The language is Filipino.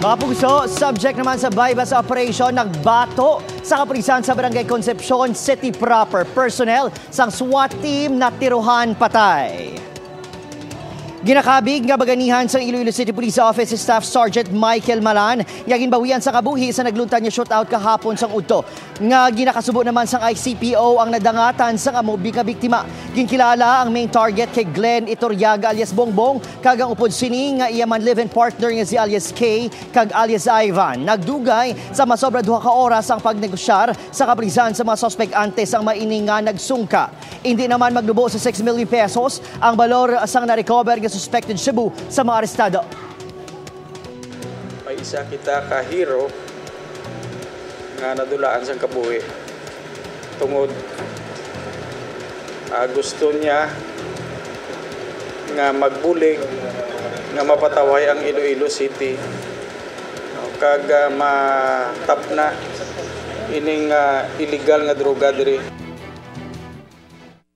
Mga pugso, subject naman sa bypass operation, nagbato sa kapulisan sa Barangay Concepcion City proper. Personnel sang SWAT team na tiruhan patay. Ginakabig nga baganihan sa Iloilo City Police Office Staff Sergeant Michael Malan nga ginbawian sa kabuhi sa nagluntan niya shootout kahapon sang udto. Nga ginakasubo naman sang ICPO ang nadangatan sang amo biktima. Ginkilala ang main target kay Glenn Iturriaga alias Bongbong kag ang upod sini nga iya man live-in partner nga si alias K kag alias Ivan. Nagdugay sa masobra 2 ka oras ang pagnegosyar sa kapulisan sa mga suspect antes ang maining nga nagsungka. Hindi naman maglubo sa 6 million pesos ang balor sang na-recover nga suspected Cebu sa mga arestado. May isa kita ka hero nga nadulaan sa kabuhi. Tungod gusto niya nga magbulig nga mapataway ang Iloilo City kag matap na ining illegal nga droga diri.